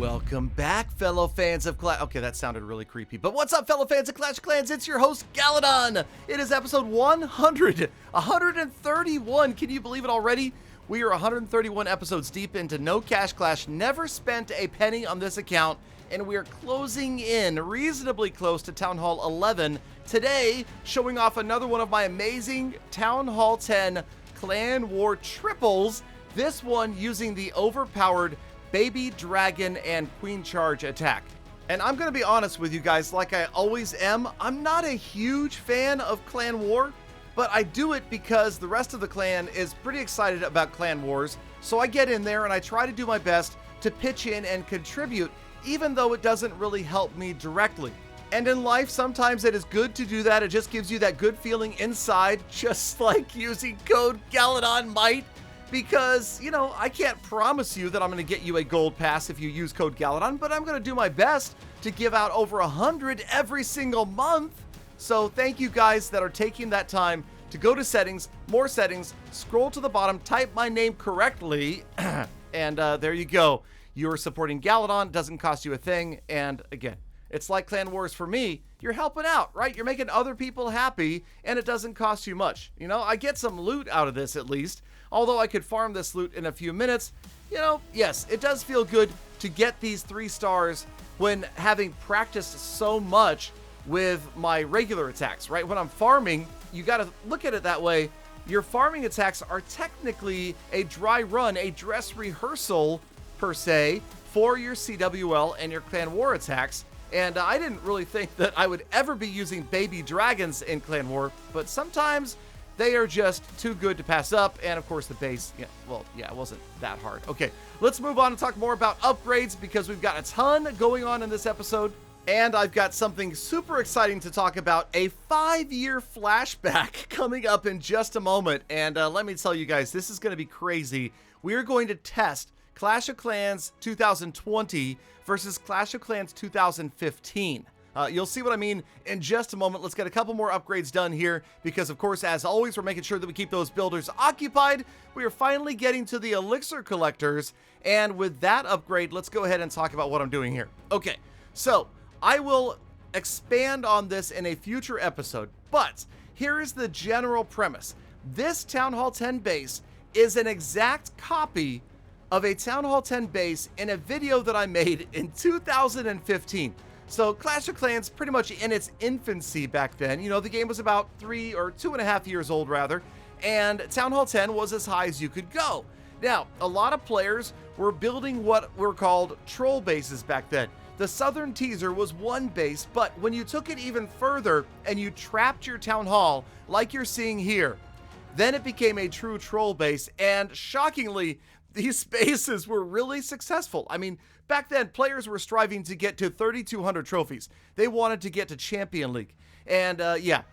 Welcome back, fellow fans of Clash. Okay, that sounded really creepy. But what's up, fellow fans of Clash of Clans? It's your host, Galadon. It is episode 131. Can you believe it already? We are 131 episodes deep into No Cash Clash. Never spent a penny on this account, and we are closing in reasonably close to Town Hall 11. Today, showing off another one of my amazing Town Hall 10 Clan War triples. This one using the overpowered Baby Dragon and Queen Charge attack. And I'm gonna be honest with you guys, like I always am, I'm not a huge fan of Clan War, but I do it because the rest of the clan is pretty excited about Clan Wars. So I get in there and I try to do my best to pitch in and contribute, even though it doesn't really help me directly. And in life, sometimes it is good to do that. It just gives you that good feeling inside, just like using code Galadon might. Because, you know, I can't promise you that I'm going to get you a gold pass if you use code Galadon, but I'm going to do my best to give out over 100 every single month. So thank you guys that are taking that time to go to settings, more settings, scroll to the bottom, type my name correctly, and there you go. You're supporting Galadon, doesn't cost you a thing, and again, it's like Clan Wars for me. You're helping out, right? You're making other people happy, and it doesn't cost you much. You know, I get some loot out of this at least. Although I could farm this loot in a few minutes, you know, yes, it does feel good to get these 3 stars when having practiced so much with my regular attacks, right? When I'm farming, you gotta look at it that way. Your farming attacks are technically a dry run, a dress rehearsal, per se, for your CWL and your Clan War attacks. And I didn't really think that I would ever be using baby dragons in Clan War, but sometimes they are just too good to pass up. And of course the base, it wasn't that hard. Okay, let's move on and talk more about upgrades because we've got a ton going on in this episode. And I've got something super exciting to talk about, a 5-year flashback coming up in just a moment. And let me tell you guys, this is going to be crazy. We are going to test Clash of Clans 2020 versus Clash of Clans 2015. You'll see what I mean in just a moment. Let's get a couple more upgrades done here because, of course, as always, we're making sure that we keep those builders occupied. We are finally getting to the elixir collectors, and with that upgrade, let's go ahead and talk about what I'm doing here. Okay, so I will expand on this in a future episode, but here is the general premise. This Town Hall 10 base is an exact copy of a Town Hall 10 base in a video that I made in 2015. So Clash of Clans pretty much in its infancy back then. You know, the game was about 3 or 2.5 years old rather, and Town Hall 10 was as high as you could go. Now, a lot of players were building what were called troll bases back then. The Southern Teaser was one base, but when you took it even further and you trapped your Town Hall, like you're seeing here, then it became a true troll base, and shockingly, these bases were really successful. I mean, back then, players were striving to get to 3,200 trophies. They wanted to get to Champion League. And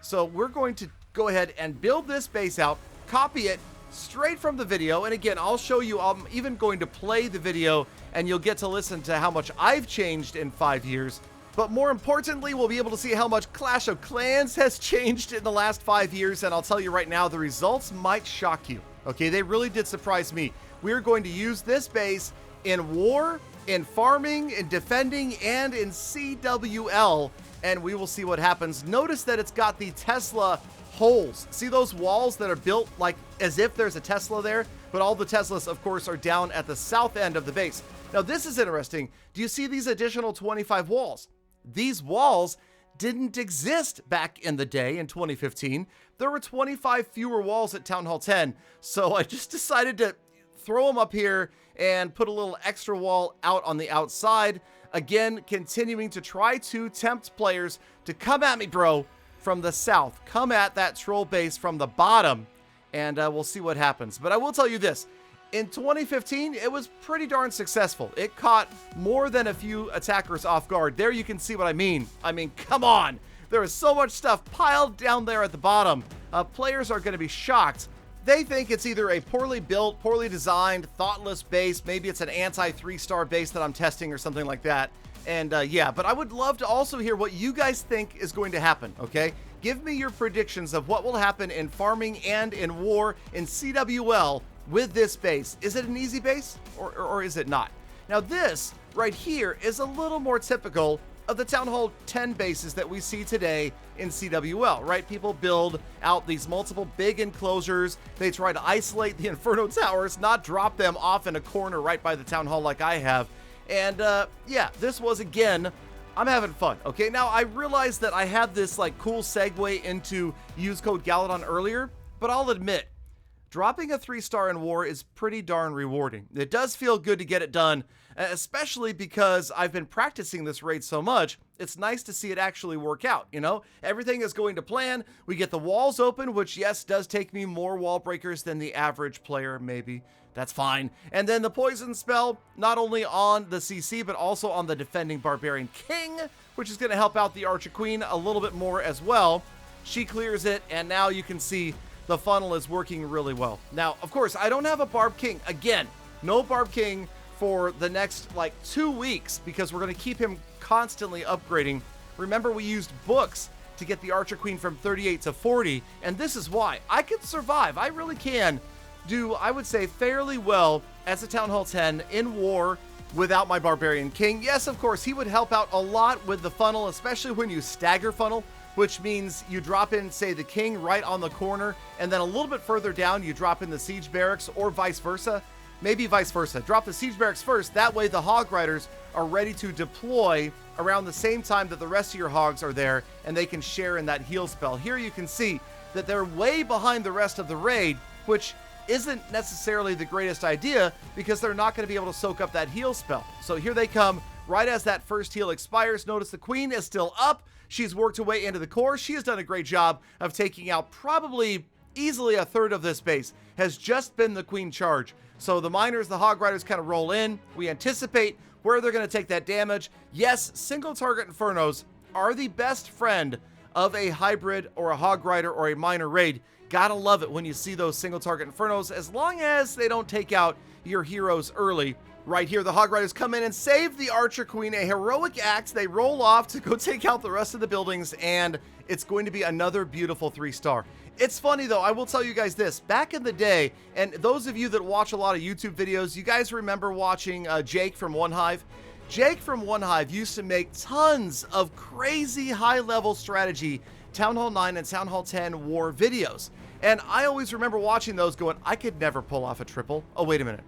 so we're going to go ahead and build this base out, copy it straight from the video. And again, I'll show you, I'm even going to play the video and you'll get to listen to how much I've changed in 5 years. But more importantly, we'll be able to see how much Clash of Clans has changed in the last 5 years. And I'll tell you right now, the results might shock you. Okay, they really did surprise me. We're going to use this base in war, in farming, in defending, and in CWL, and we will see what happens. Notice that it's got the Tesla holes. See those walls that are built like as if there's a Tesla there? But all the Teslas, of course, are down at the south end of the base. Now, this is interesting. Do you see these additional 25 walls? These walls didn't exist back in the day in 2015. There were 25 fewer walls at Town Hall 10, so I just decided to throw them up here and put a little extra wall out on the outside. Again, continuing to try to tempt players to come at me, bro, from the south. Come at that troll base from the bottom, and we'll see what happens. But I will tell you this. In 2015, it was pretty darn successful. It caught more than a few attackers off guard. There you can see what I mean. I mean, come on. There is so much stuff piled down there at the bottom. Players are going to be shocked. They think it's either a poorly built, poorly designed, thoughtless base. Maybe it's an anti-3-star base that I'm testing or something like that. And but I would love to also hear what you guys think is going to happen, okay? Give me your predictions of what will happen in farming and in war in CWL with this base. Is it an easy base or is it not? Now this right here is a little more typical of the Town Hall 10 bases that we see today in CWL, right? People build out these multiple big enclosures. They try to isolate the Inferno Towers, not drop them off in a corner right by the Town Hall like I have. And yeah, this was, again, I'm having fun, okay? Now, I realized that I had this like cool segue into use code Galadon earlier, but I'll admit, dropping a 3-star in war is pretty darn rewarding. It does feel good to get it done, especially because I've been practicing this raid so much. It's nice to see it actually work out, you know? Everything is going to plan. We get the walls open, which, yes, does take me more wall breakers than the average player, maybe. That's fine. And then the poison spell, not only on the CC, but also on the defending Barbarian King, which is going to help out the Archer Queen a little bit more as well. She clears it, and now you can see the funnel is working really well. Now, of course, I don't have a Barb King. Again, no Barb King for the next, like, 2 weeks, because we're going to keep him constantly upgrading. Remember, we used books to get the Archer Queen from 38 to 40, and this is why. I can survive. I really can do, I would say, fairly well as a Town Hall 10 in war without my Barbarian King. Yes, of course, he would help out a lot with the funnel, especially when you stagger funnel, which means you drop in, say, the King right on the corner, and then a little bit further down, you drop in the Siege Barracks, or vice versa. Maybe vice versa. Drop the Siege Barracks first. That way the Hog Riders are ready to deploy around the same time that the rest of your Hogs are there, and they can share in that heal spell. Here you can see that they're way behind the rest of the raid, which isn't necessarily the greatest idea because they're not going to be able to soak up that heal spell. So here they come right as that first heal expires. Notice the Queen is still up. She's worked her way into the core. She has done a great job of taking out probably easily a third of this base. Has just been the Queen charge. So the miners, the Hog Riders kind of roll in. We anticipate where they're going to take that damage. Yes, single target Infernos are the best friend of a hybrid or a Hog Rider or a miner raid. Gotta love it when you see those single target Infernos, as long as they don't take out your heroes early. Right here, the Hog Riders come in and save the Archer Queen, a heroic act. They roll off to go take out the rest of the buildings, and it's going to be another beautiful 3-star. It's funny, though, I will tell you guys this. Back in the day, and those of you that watch a lot of YouTube videos, you guys remember watching Jake from One Hive? Jake from One Hive used to make tons of crazy high-level strategy Town Hall 9 and Town Hall 10 war videos. And I always remember watching those going, I could never pull off a triple. Oh, wait a minute.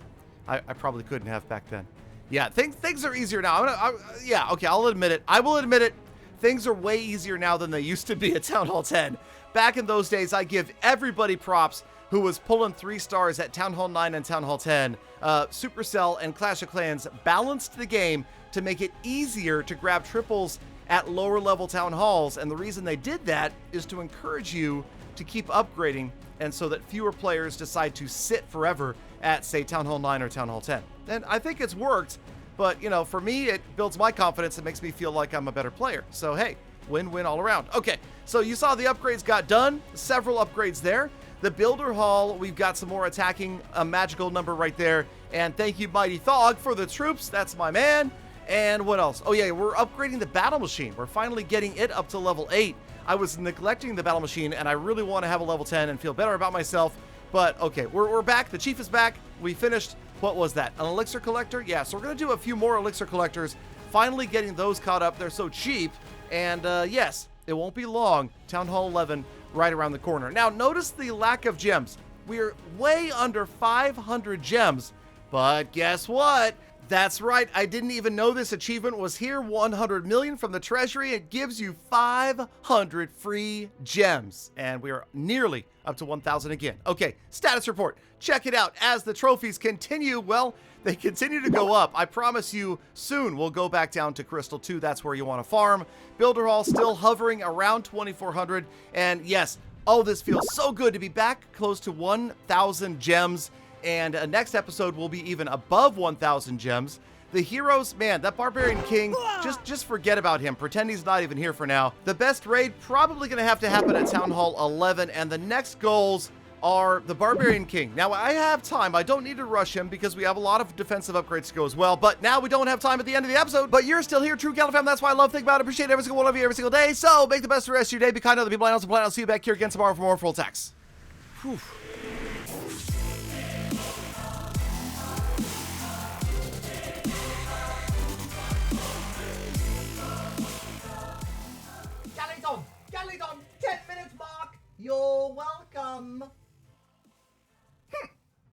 I probably couldn't have back then. Yeah, things are easier now. Yeah, okay, I'll admit it. I will admit it. Things are way easier now than they used to be at Town Hall 10. Back in those days, I give everybody props who was pulling 3 stars at Town Hall 9 and Town Hall 10. Supercell and Clash of Clans balanced the game to make it easier to grab triples at lower level town halls. And the reason they did that is to encourage you to keep upgrading, and so that fewer players decide to sit forever at, say, Town Hall 9 or Town Hall 10. And I think it's worked, but, you know, for me, it builds my confidence. It makes me feel like I'm a better player. So, hey, win-win all around. Okay, so you saw the upgrades got done. Several upgrades there. The Builder Hall, we've got some more attacking, a magical number right there. And thank you, Mighty Thog, for the troops. That's my man. And what else? Oh, yeah, we're upgrading the Battle Machine. We're finally getting it up to level 8. I was neglecting the Battle Machine, and I really want to have a level 10 and feel better about myself. But, okay, we're back. The Chief is back. We finished, what was that? An Elixir Collector? Yeah, so we're going to do a few more Elixir Collectors. Finally getting those caught up. They're so cheap. And, yes, it won't be long. Town Hall 11 right around the corner. Now, notice the lack of gems. We're way under 500 gems. But guess what? That's right, I didn't even know this achievement was here. 100 million from the treasury. It gives you 500 free gems. And we are nearly up to 1,000 again. Okay, status report. Check it out. As the trophies continue, well, they continue to go up. I promise you soon we'll go back down to Crystal 2. That's where you want to farm. Builder Hall still hovering around 2,400. And yes, oh, this feels so good to be back close to 1,000 gems. And next episode will be even above 1,000 gems. The heroes, man, that Barbarian King, just forget about him. Pretend he's not even here for now. The best raid probably going to happen at Town Hall 11. And the next goals are the Barbarian King. Now, I have time. I don't need to rush him because we have a lot of defensive upgrades to go as well. But now we don't have time at the end of the episode. But you're still here, True Gala fam. That's why I love, think about it, appreciate every single one of you every single day. So make the best of the rest of your day. Be kind to other people. And I'll see you back here again tomorrow for more full attacks. Whew.